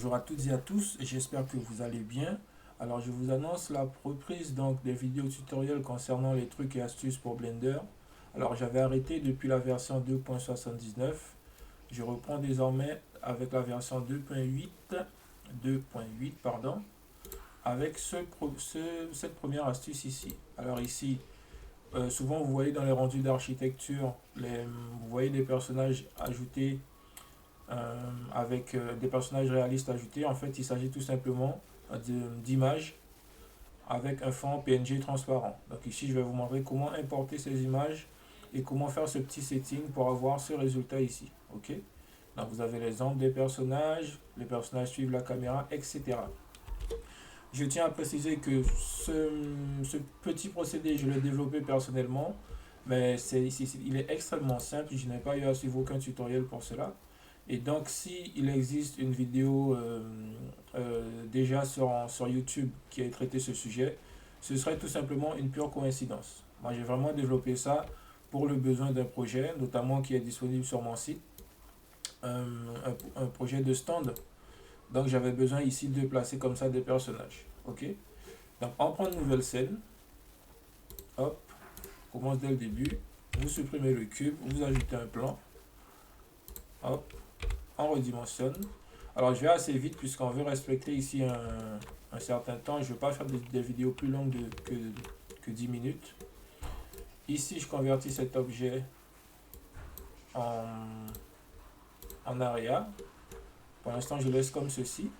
Bonjour à toutes et à tous, j'espère que vous allez bien. Alors je vous annonce la reprise donc des vidéos tutoriels concernant les trucs et astuces pour Blender. Alors j'avais arrêté depuis la version 2.79. Je reprends désormais avec la version 2.8 pardon, avec cette première astuce ici. Alors ici, souvent vous voyez dans les rendus d'architecture, vous voyez des personnages ajoutés avec des personnages réalistes ajoutés. En fait, il s'agit tout simplement d'images avec un fond PNG transparent. Donc ici, je vais vous montrer comment importer ces images et comment faire ce petit setting pour avoir ce résultat ici. Ok. Donc vous avez les ombres des personnages, les personnages suivent la caméra, etc. Je tiens à préciser que ce petit procédé, je l'ai développé personnellement, mais il est extrêmement simple. Je n'ai pas eu à suivre aucun tutoriel pour cela. Et donc, si il existe une vidéo déjà sur YouTube qui a traité ce sujet, ce serait tout simplement une pure coïncidence. Moi, j'ai vraiment développé ça pour le besoin d'un projet, notamment qui est disponible sur mon site, un projet de stand. Donc, j'avais besoin ici de placer comme ça des personnages. Ok. Donc, on prend une nouvelle scène. Hop, on commence dès le début. Vous supprimez le cube, vous ajoutez un plan. Hop, on redimensionne. Alors je vais assez vite puisqu'on veut respecter ici un certain temps. Je ne veux pas faire des vidéos plus longues que 10 minutes. Ici je convertis cet objet en, en area. Pour l'instant je laisse comme ceci.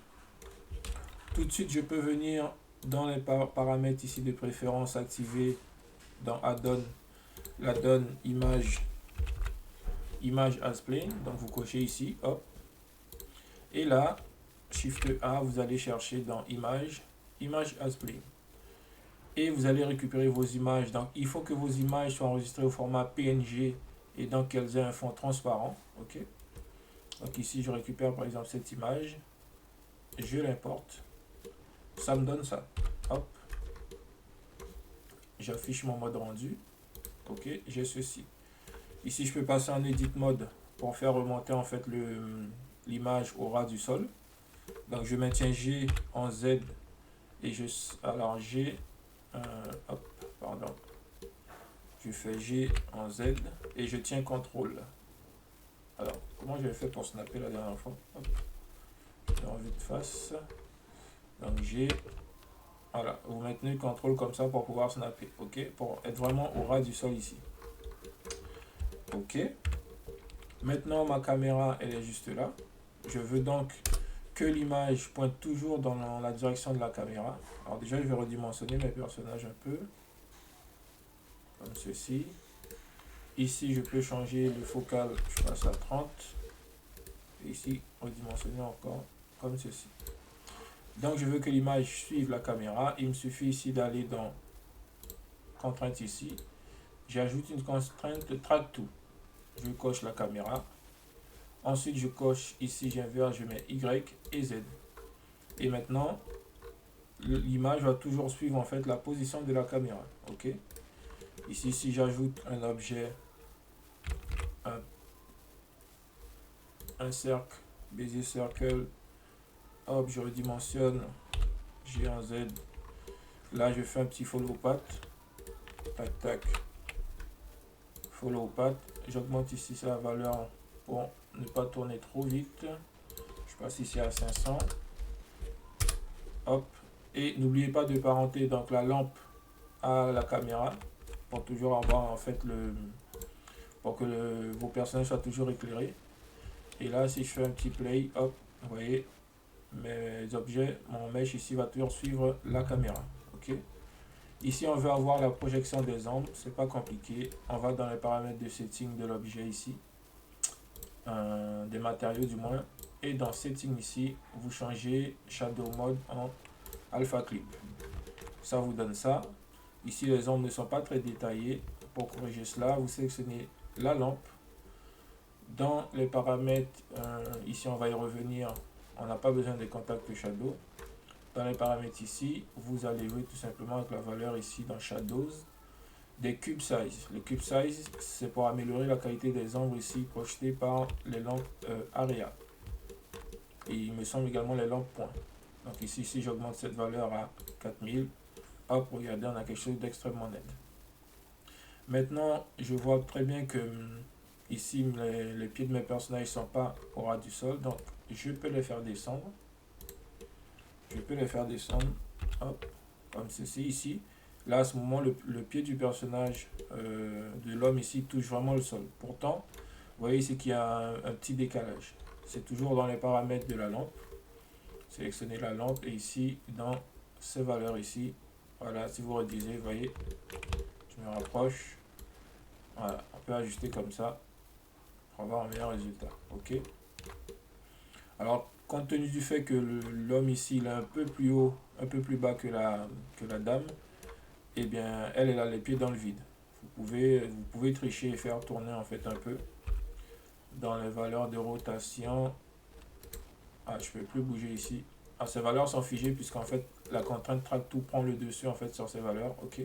Tout de suite je peux venir dans les paramètres ici de préférence activer dans add-on la donne image as plane. Donc vous cochez ici, hop. Et là, Shift A, vous allez chercher dans image as plane. Et vous allez récupérer vos images. Donc il faut que vos images soient enregistrées au format PNG et donc qu'elles aient un fond transparent. Ok. Donc ici je récupère par exemple cette image, je l'importe, ça me donne ça. Hop, j'affiche mon mode rendu. Ok, j'ai ceci. Ici je peux passer en edit mode pour faire remonter en fait l'image au ras du sol. Donc je maintiens G en Z et alors G, hop, pardon, je fais G en Z et je tiens CTRL. Alors comment j'avais fait pour snapper la dernière fois? Hop, en vue de face. Donc G, voilà, vous maintenez CTRL comme ça pour pouvoir snapper, ok, pour être vraiment au ras du sol ici. Ok, maintenant ma caméra elle est juste là. Je veux donc que l'image pointe toujours dans la direction de la caméra. Alors déjà je vais redimensionner mes personnages un peu comme ceci. Ici je peux changer le focal, je passe à 30 et ici redimensionner encore comme ceci. Donc je veux que l'image suive la caméra. Il me suffit ici d'aller dans contrainte ici, j'ajoute une contrainte de track to. Je coche la caméra, ensuite je coche ici, j'inverse, je mets Y et Z. Et maintenant l'image va toujours suivre en fait la position de la caméra. Ok. Ici si j'ajoute un objet, un cercle, Bezier circle, hop, je redimensionne, G en Z. Là je fais un petit follow path, tac tac, follow path. J'augmente ici sa valeur pour ne pas tourner trop vite. Je passe ici à 500. Hop. Et n'oubliez pas de parenter donc la lampe à la caméra pour toujours avoir en fait pour que vos personnages soient toujours éclairés. Et là si je fais un petit play, hop, vous voyez mes objets, mon mesh ici va toujours suivre la caméra. Ok. Ici on veut avoir la projection des ombres, c'est pas compliqué. On va dans les paramètres de setting de l'objet ici, des matériaux du moins, et dans setting ici vous changez shadow mode en alpha clip. Ça vous donne ça. Ici les ombres ne sont pas très détaillées. Pour corriger cela, vous sélectionnez la lampe. Dans les paramètres, ici on va y revenir, on n'a pas besoin des contacts shadow. Dans les paramètres ici, vous allez jouer tout simplement avec la valeur ici dans shadows des cube size. Le cube size, c'est pour améliorer la qualité des ombres ici projetées par les lampes area. et il me semble également les lampes points. Donc ici, si j'augmente cette valeur à 4000, hop, regardez, on a quelque chose d'extrêmement net. Maintenant, je vois très bien que ici, les pieds de mes personnages ne sont pas au ras du sol, donc je peux les faire descendre. Hop, comme ceci ici. Là, à ce moment, le pied du personnage de l'homme ici touche vraiment le sol. Pourtant, vous voyez ici qu'il y a un petit décalage. C'est toujours dans les paramètres de la lampe. Sélectionnez la lampe et ici, dans ces valeurs ici, voilà, si vous réduisez, vous voyez, je me rapproche. Voilà, on peut ajuster comme ça pour avoir un meilleur résultat. Ok. Alors, compte tenu du fait que l'homme ici il est un peu plus haut, un peu plus bas que la dame, et bien elle a les pieds dans le vide. Vous pouvez tricher et faire tourner en fait un peu dans les valeurs de rotation. Ah, je peux plus bouger ici. Ah, ces valeurs sont figées puisqu'en fait la contrainte track tout prend le dessus en fait sur ces valeurs. Ok.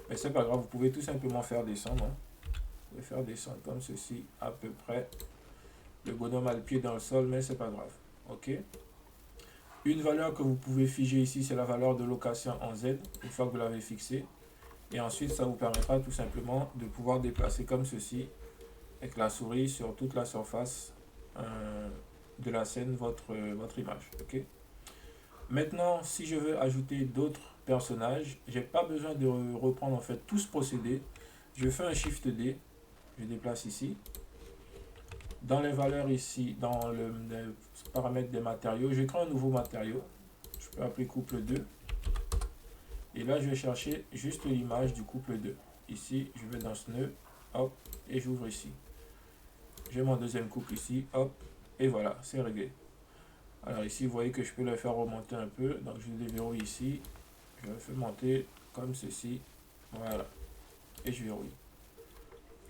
Mais c'est pas grave, vous pouvez tout simplement faire descendre. Hein. Vous pouvez faire descendre comme ceci à peu près. Le bonhomme a le pied dans le sol, mais c'est pas grave. Ok. Une valeur que vous pouvez figer ici, c'est la valeur de location en Z, une fois que vous l'avez fixée. Et ensuite, ça vous permettra tout simplement de pouvoir déplacer comme ceci, avec la souris sur toute la surface de la scène, votre image. Ok. Maintenant, si je veux ajouter d'autres personnages, j'ai pas besoin de reprendre en fait tout ce procédé. Je fais un Shift D, je déplace ici. Dans les valeurs ici, dans le paramètre des matériaux, je crée un nouveau matériau. Je peux appeler couple 2. Et là, je vais chercher juste l'image du couple 2. Ici, je vais dans ce nœud, hop, et j'ouvre ici. J'ai mon deuxième couple ici, hop, et voilà, c'est réglé. Alors ici, vous voyez que je peux le faire remonter un peu. Donc, je déverrouille ici. Je le fais monter comme ceci. Voilà. Et je verrouille.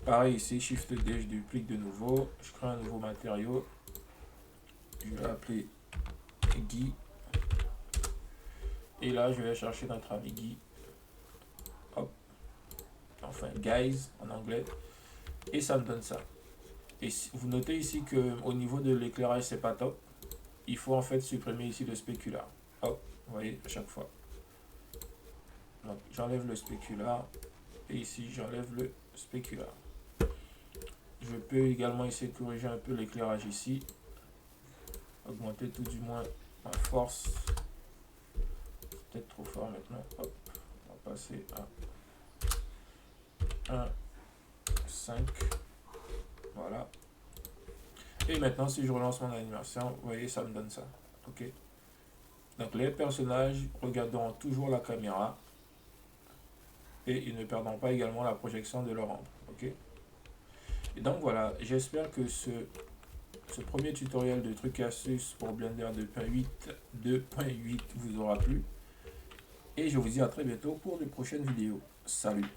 Pareil ici, Shift D, je duplique de nouveau. Je crée un nouveau matériau. Je vais l'appeler Guy. Et là, je vais chercher notre ami Guy. Hop. Enfin, guys en anglais. Et ça me donne ça. Et vous notez ici que au niveau de l'éclairage, c'est pas top. Il faut en fait supprimer ici le spécular. Hop, vous voyez, à chaque fois. Donc, j'enlève le spécular. Et ici, j'enlève le spécular. Je peux également essayer de corriger un peu l'éclairage ici. Augmenter tout du moins ma force. Peut-être trop fort maintenant. Hop, on va passer à 1, 5. Voilà. Et maintenant, si je relance mon animation, vous voyez, ça me donne ça. Ok. Donc, les personnages regarderont toujours la caméra. Et ils ne perdront pas également la projection de leur ombre. Ok. Et donc voilà, j'espère que ce premier tutoriel de trucs et astuces pour Blender 2.8 vous aura plu. Et je vous dis à très bientôt pour de prochaines vidéos. Salut!